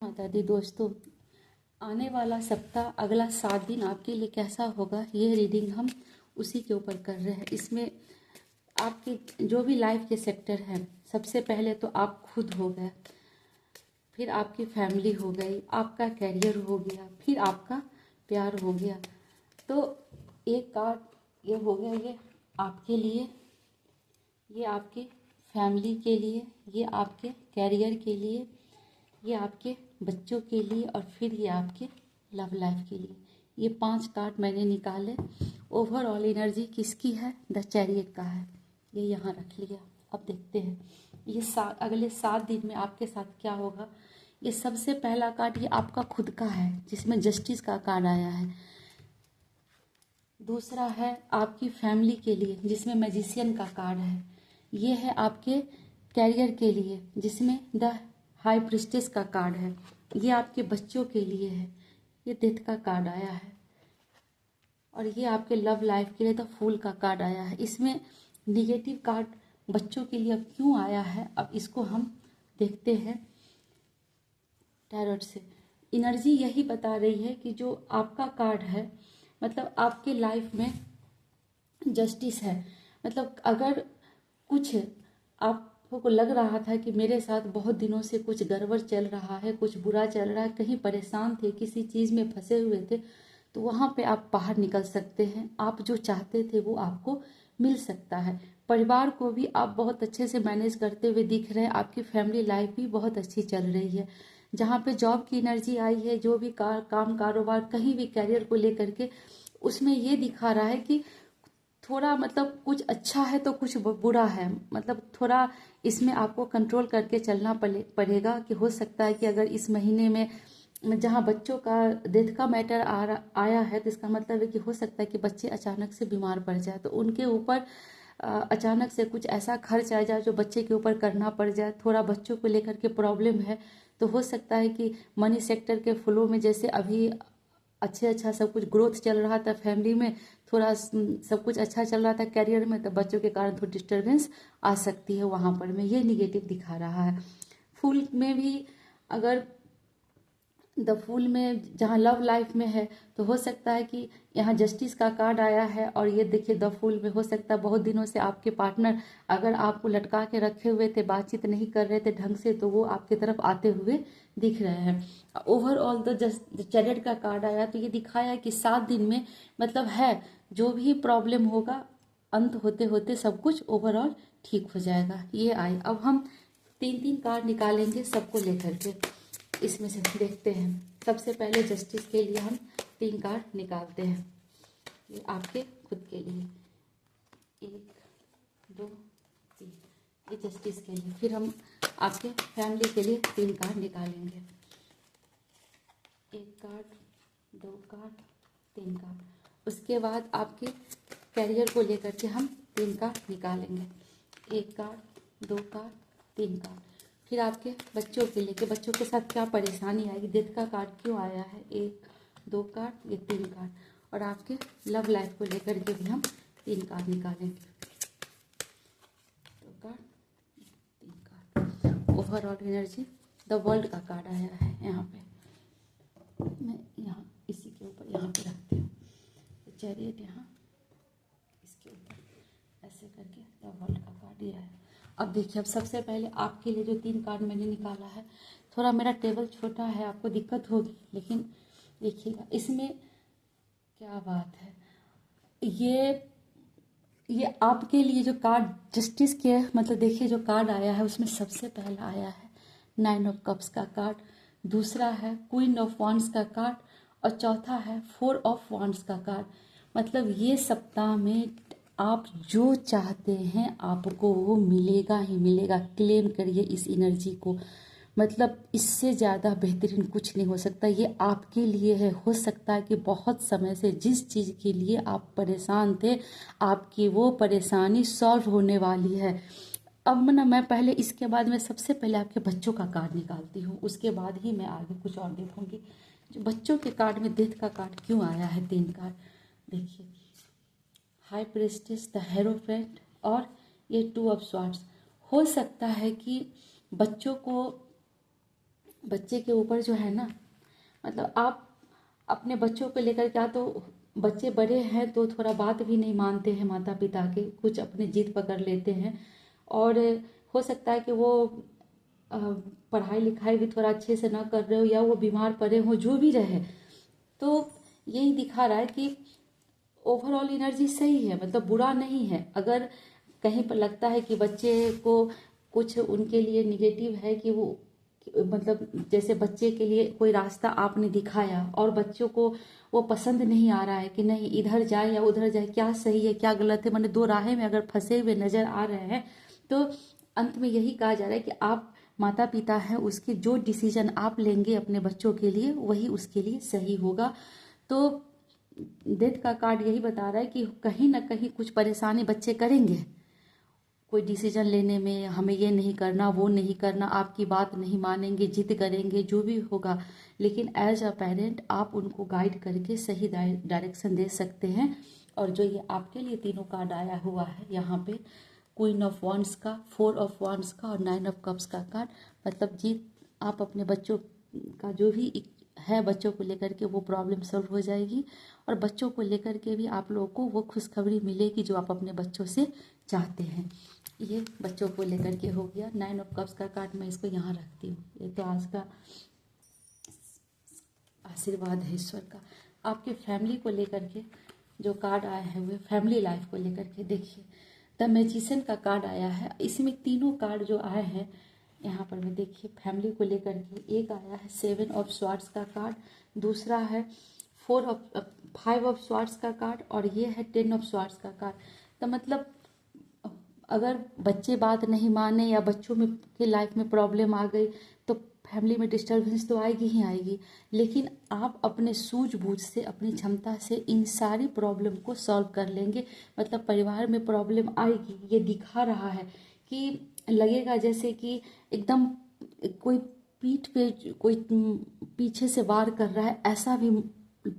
माता दी दोस्तों, आने वाला सप्ताह अगला 7 दिन आपके लिए कैसा होगा, ये रीडिंग हम उसी के ऊपर कर रहे हैं। इसमें आपके जो भी लाइफ के सेक्टर हैं, सबसे पहले तो आप खुद हो गए, फिर आपकी फैमिली हो गई, आपका कैरियर हो गया, फिर आपका प्यार हो गया। तो एक कार्ड ये हो गया, ये आपके लिए, ये आपके फैमिली के लिए, ये आपके कैरियर के लिए, ये आपके बच्चों के लिए, और फिर ये आपके लव लाइफ के लिए। ये 5 कार्ड मैंने निकाले। ओवरऑल एनर्जी किसकी है? द चैरियट का है। ये यहाँ रख लिया। अब देखते हैं ये अगले 7 दिन में आपके साथ क्या होगा। ये सबसे पहला कार्ड ये आपका खुद का है, जिसमें जस्टिस का कार्ड आया है। दूसरा है आपकी फैमिली के लिए, जिसमें मैजिशियन का कार्ड है। ये है आपके कैरियर के लिए, जिसमें द हाई प्रिस्टेस का कार्ड है। ये आपके बच्चों के लिए है, ये डेथ का कार्ड आया है। और ये आपके लव लाइफ के लिए द फूल का कार्ड आया है। इसमें निगेटिव कार्ड बच्चों के लिए अब क्यों आया है, अब इसको हम देखते हैं टैरोट से। एनर्जी यही बता रही है कि जो आपका कार्ड है, मतलब आपके लाइफ में जस्टिस है। मतलब अगर कुछ आपको लग रहा था कि मेरे साथ बहुत दिनों से कुछ गड़बड़ चल रहा है, कुछ बुरा चल रहा है, कहीं परेशान थे, किसी चीज़ में फंसे हुए थे, तो वहाँ पे आप बाहर निकल सकते हैं। आप जो चाहते थे वो आपको मिल सकता है। परिवार को भी आप बहुत अच्छे से मैनेज करते हुए दिख रहे हैं। आपकी फैमिली लाइफ भी बहुत अच्छी चल रही है। जहाँ पे जॉब की एनर्जी आई है, जो भी काम कारोबार, कहीं भी कैरियर को लेकर के, उसमें ये दिखा रहा है कि थोड़ा मतलब कुछ अच्छा है तो कुछ बुरा है। मतलब थोड़ा इसमें आपको कंट्रोल करके चलना पड़ेगा। कि हो सकता है कि अगर इस महीने में जहाँ बच्चों का डेथ का मैटर आया है, तो इसका मतलब है कि हो सकता है कि बच्चे अचानक से बीमार पड़ जाए, तो उनके ऊपर अचानक से कुछ ऐसा खर्च आ जाए जो बच्चे के ऊपर करना पड़ जाए। थोड़ा बच्चों को लेकर के प्रॉब्लम है, तो हो सकता है कि मनी सेक्टर के फ्लो में, जैसे अभी अच्छा सब कुछ ग्रोथ चल रहा था फैमिली में, थोड़ा सब कुछ अच्छा चल रहा था कैरियर में, तो बच्चों के कारण थोड़ी डिस्टर्बेंस आ सकती है वहाँ पर में। ये निगेटिव दिखा रहा है। फूल में भी अगर द फूल में जहाँ लव लाइफ में है, तो हो सकता है कि यहाँ जस्टिस का कार्ड आया है। और ये देखिए द फूल में हो सकता है बहुत दिनों से आपके पार्टनर अगर आपको लटका के रखे हुए थे, बातचीत नहीं कर रहे थे ढंग से, तो वो आपकी तरफ आते हुए दिख रहे हैं। ओवरऑल द चैरियट का कार्ड आया, तो ये दिखाया कि 7 दिन में मतलब है जो भी प्रॉब्लम होगा, अंत होते होते सब कुछ ओवरऑल ठीक हो जाएगा। ये आए। अब हम 3 कार्ड निकालेंगे सबको लेकर के। इसमें से देखते हैं। सबसे पहले जस्टिस के लिए हम 3 कार्ड निकालते हैं। ये आपके खुद के लिए 1 2 3, ये जस्टिस के लिए। फिर हम आपके फैमिली के लिए 3 कार्ड निकालेंगे। 1 कार्ड, 2 कार्ड, 3 कार्ड। उसके बाद आपके कैरियर को लेकर के हम 3 कार्ड निकालेंगे। 1 कार्ड, 2 कार्ड, 3 कार्ड। फिर आपके बच्चों के लिए, कि बच्चों के साथ क्या परेशानी आएगी, डेथ का कार्ड क्यों आया है, 1 2 कार्ड, ये 3 कार्ड। और आपके लव लाइफ को लेकर के भी हम 3 कार्ड निकालेंगे। 2 card, 3 card. Overall energy the world का कार्ड आया है। यहाँ पे मैं यहाँ इसी के ऊपर यहाँ पे रखती हूँ, चैरियट यहाँ इसके ऊपर ऐसे करके द वर्ल्ड का कार्ड दिया है। अब देखिए, अब सबसे पहले आपके लिए जो 3 कार्ड मैंने निकाला है, थोड़ा मेरा टेबल छोटा है, आपको दिक्कत होगी, लेकिन देखिएगा इसमें क्या बात है। ये आपके लिए जो कार्ड जस्टिस के, मतलब देखिए जो कार्ड आया है उसमें सबसे पहला आया है 9 ऑफ कप्स का कार्ड, दूसरा है क्वीन ऑफ वांड्स का कार्ड, और चौथा है 4 ऑफ वांड्स का कार्ड। मतलब ये सप्ताह में आप जो चाहते हैं आपको वो मिलेगा ही मिलेगा। क्लेम करिए इस एनर्जी को। मतलब इससे ज़्यादा बेहतरीन कुछ नहीं हो सकता। ये आपके लिए है। हो सकता है कि बहुत समय से जिस चीज़ के लिए आप परेशान थे, आपकी वो परेशानी सॉल्व होने वाली है। अब ना मैं पहले, इसके बाद मैं सबसे पहले आपके बच्चों का कार्ड निकालती हूँ, उसके बाद ही मैं आगे कुछ और देखूंगी। जो बच्चों के कार्ड में डेथ का कार्ड क्यों आया है, 3 कार्ड देखिए, हाई प्रिस्टेस, द हेरोफ्रेंट, और ये 2 ऑफ स्वॉर्ड्स। हो सकता है कि बच्चों को बच्चे के ऊपर जो है ना, मतलब आप अपने बच्चों को लेकर क्या, तो बच्चे बड़े हैं तो थोड़ा बात भी नहीं मानते हैं माता पिता के, कुछ अपने जिद पकड़ लेते हैं। और हो सकता है कि वो अ, पढ़ाई लिखाई भी थोड़ा अच्छे से ना कर रहे हो, या वो बीमार पड़े हो, जो भी रहे। तो यही दिखा रहा है कि ओवरऑल एनर्जी सही है, मतलब बुरा नहीं है। अगर कहीं पर लगता है कि बच्चे को कुछ उनके लिए निगेटिव है, कि वो मतलब जैसे बच्चे के लिए कोई रास्ता आपने दिखाया और बच्चों को वो पसंद नहीं आ रहा है कि नहीं इधर जाए या उधर जाए, क्या सही है क्या गलत है, मैंने दो राहें में अगर फंसे हुए नजर आ रहे हैं, तो अंत में यही कहा जा रहा है कि आप माता पिता हैं, उसके जो डिसीजन आप लेंगे अपने बच्चों के लिए वही उसके लिए सही होगा। तो डेथ का कार्ड यही बता रहा है कि कहीं ना कहीं कुछ परेशानी बच्चे करेंगे, कोई डिसीजन लेने में, हमें ये नहीं करना वो नहीं करना, आपकी बात नहीं मानेंगे, जिद करेंगे, जो भी होगा। लेकिन एज अ पेरेंट आप उनको गाइड करके सही डायरेक्शन दे सकते हैं। और जो ये आपके लिए तीनों कार्ड आया हुआ है यहाँ पे, क्वीन ऑफ वॉन्ड्स का, फोर ऑफ वॉन्ड्स का और नाइन ऑफ कप्स का कार्ड, मतलब जी आप अपने बच्चों का जो भी है बच्चों को लेकर के वो प्रॉब्लम सॉल्व हो जाएगी, और बच्चों को लेकर के भी आप लोगों को वो खुशखबरी मिलेगी जो आप अपने बच्चों से चाहते हैं। ये बच्चों को लेकर के हो गया। नाइन ऑफ कप्स का कार्ड मैं इसको यहाँ रखती हूँ। ये तो आज का आशीर्वाद है ईश्वर का। आपके फैमिली को लेकर के जो कार्ड आया है वो फैमिली लाइफ को लेकर के देखिए। द मैजिशियन का कार्ड आया है, इसमें तीनों कार्ड जो आए हैं यहाँ पर में देखिए फैमिली को लेकर के, एक आया है सेवन ऑफ स्वॉर्ड्स का कार्ड, दूसरा है फाइव ऑफ स्वॉर्ड्स का कार्ड, और ये है टेन ऑफ स्वॉर्ड्स का कार्ड। तो मतलब अगर बच्चे बात नहीं माने या बच्चों में की लाइफ में प्रॉब्लम आ गई तो फैमिली में डिस्टर्बेंस तो आएगी ही आएगी, लेकिन आप अपने सूझबूझ से अपनी क्षमता से इन सारी प्रॉब्लम को सॉल्व कर लेंगे। मतलब परिवार में प्रॉब्लम आएगी, ये दिखा रहा है कि लगेगा जैसे कि एकदम कोई पीठ पे कोई पीछे से वार कर रहा है, ऐसा भी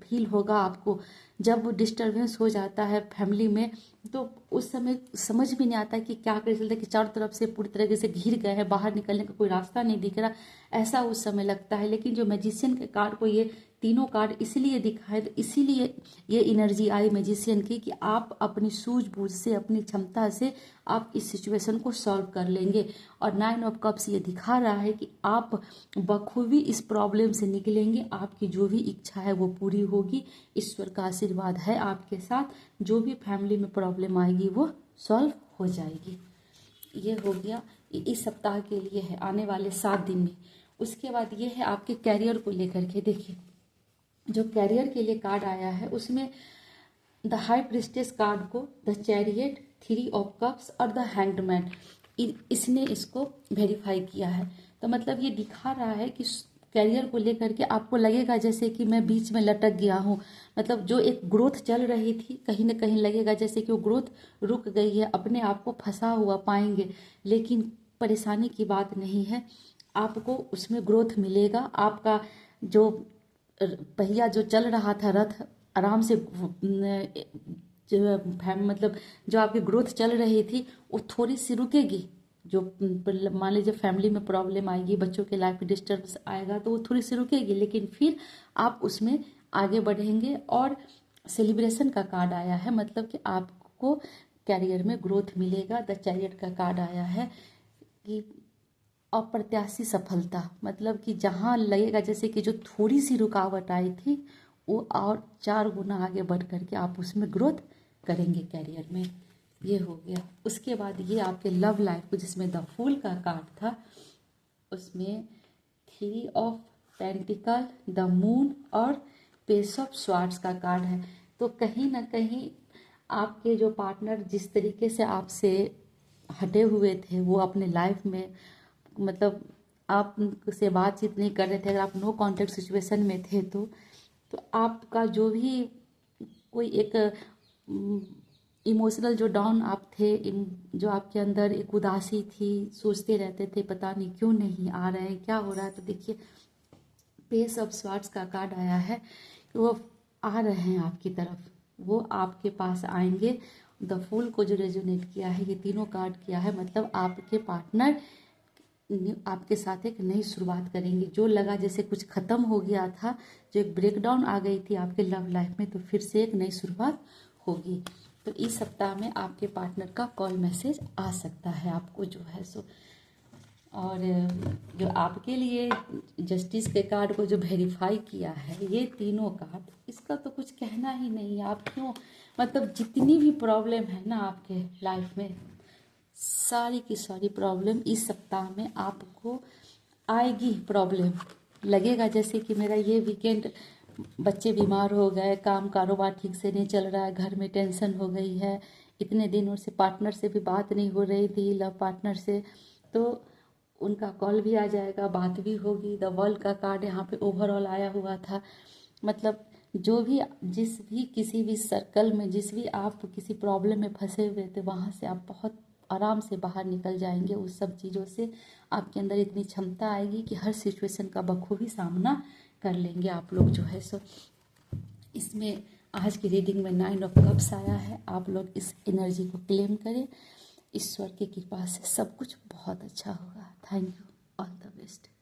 फील होगा आपको। जब डिस्टरबेंस हो जाता है फैमिली में तो उस समय समझ भी नहीं आता कि क्या करें, चलता कि चारों तरफ से पूरी तरीके से घिर गए हैं, बाहर निकलने का कोई रास्ता नहीं दिख रहा, ऐसा उस समय लगता है। लेकिन जो मैजिशियन के कार्ड को ये तीनों कार्ड इसलिए दिखाए, तो इसीलिए ये एनर्जी आई मैजिशियन की कि आप अपनी सूझबूझ से अपनी क्षमता से आप इस सिचुएशन को सॉल्व कर लेंगे। और नाइन ऑफ कप्स ये दिखा रहा है कि आप बखूबी इस प्रॉब्लम से निकलेंगे, आपकी जो भी इच्छा है वो पूरी होगी, ईश्वर का आशीर्वाद है आपके साथ, जो भी फैमिली में प्रॉब्लम आएगी वो सॉल्व हो जाएगी। ये हो गया, इस सप्ताह के लिए है, आने वाले 7 दिन में। उसके बाद ये है आपके कैरियर को लेकर के देखिए, जो कैरियर के लिए कार्ड आया है उसमें द हाई प्रिस्टेस कार्ड को, the chariot, three of cups और द हैंग्ड मैन, इसने इसको वेरीफाई किया है। तो मतलब ये दिखा रहा है कि कैरियर को लेकर के आपको लगेगा जैसे कि मैं बीच में लटक गया हूँ, मतलब जो एक ग्रोथ चल रही थी कहीं ना कहीं लगेगा जैसे कि वो ग्रोथ रुक गई है, अपने आप को फंसा हुआ पाएंगे। लेकिन परेशानी की बात नहीं है, आपको उसमें ग्रोथ मिलेगा। आपका जो पहिया जो चल रहा था रथ आराम से जो मतलब जो आपकी ग्रोथ चल रही थी वो थोड़ी सी रुकेगी। जो मान लीजिए फैमिली में प्रॉब्लम आएगी, बच्चों के लाइफ में डिस्टर्बेंस आएगा तो वो थोड़ी सी रुकेगी, लेकिन फिर आप उसमें आगे बढ़ेंगे। और सेलिब्रेशन का कार्ड आया है, मतलब कि आपको कैरियर में ग्रोथ मिलेगा। द चैरियट का कार्ड आया है कि अप्रत्याशी सफलता, मतलब कि जहाँ लगेगा जैसे कि जो थोड़ी सी रुकावट आई थी वो और 4 गुना आगे बढ़ करके आप उसमें ग्रोथ करेंगे कैरियर में। ये हो गया। उसके बाद ये आपके लव लाइफ को, जिसमें द फूल का कार्ड था, उसमें three of pentacle, the moon और पेस ऑफ स्वॉर्ड्स का कार्ड है। तो कहीं ना कहीं आपके जो पार्टनर जिस तरीके से आपसे हटे हुए थे वो अपने लाइफ में, मतलब आप से बातचीत नहीं कर रहे थे, अगर आप नो कांटेक्ट सिचुएशन में थे तो आपका जो भी कोई एक इमोशनल जो डाउन आप थे, जो आपके अंदर एक उदासी थी, सोचते रहते थे पता नहीं क्यों नहीं आ रहे हैं, क्या हो रहा है। तो देखिए पेस ऑफ स्वॉर्ड्स का कार्ड आया है कि वो आ रहे हैं आपकी तरफ, वो आपके पास आएंगे। द फूल को जो रेजोनेट किया है, ये तीनों कार्ड किया है, मतलब आपके पार्टनर आपके साथ एक नई शुरुआत करेंगे। जो लगा जैसे कुछ ख़त्म हो गया था, जो एक ब्रेकडाउन आ गई थी आपके लव लाइफ में, तो फिर से एक नई शुरुआत होगी। तो इस सप्ताह में आपके पार्टनर का कॉल मैसेज आ सकता है आपको जो है सो। और जो आपके लिए जस्टिस के कार्ड को जो वेरीफाई किया है, ये तीनों कार्ड, इसका तो कुछ कहना ही नहीं है। आप क्यों, मतलब जितनी भी प्रॉब्लम है ना आपके लाइफ में, सारी की सारी प्रॉब्लम इस सप्ताह में आपको आएगी। प्रॉब्लम लगेगा जैसे कि मेरा ये वीकेंड बच्चे बीमार हो गए, काम कारोबार ठीक से नहीं चल रहा है, घर में टेंशन हो गई है, इतने दिनों से पार्टनर से भी बात नहीं हो रही थी, लव पार्टनर से, तो उनका कॉल भी आ जाएगा, बात भी होगी। द वर्ल्ड का कार्ड यहाँ पे ओवरऑल आया हुआ था। मतलब जो भी, जिस भी किसी भी सर्कल में, जिस भी आप किसी प्रॉब्लम में फंसे हुए थे, वहाँ से आप बहुत आराम से बाहर निकल जाएंगे। उस सब चीज़ों से आपके अंदर इतनी क्षमता आएगी कि हर सिचुएशन का बखूबी सामना कर लेंगे आप लोग जो है सो। इसमें आज की रीडिंग में 9 ऑफ कप्स आया है। आप लोग इस एनर्जी को क्लेम करें। ईश्वर की कृपा से सब कुछ बहुत अच्छा होगा। Thank you, all the best.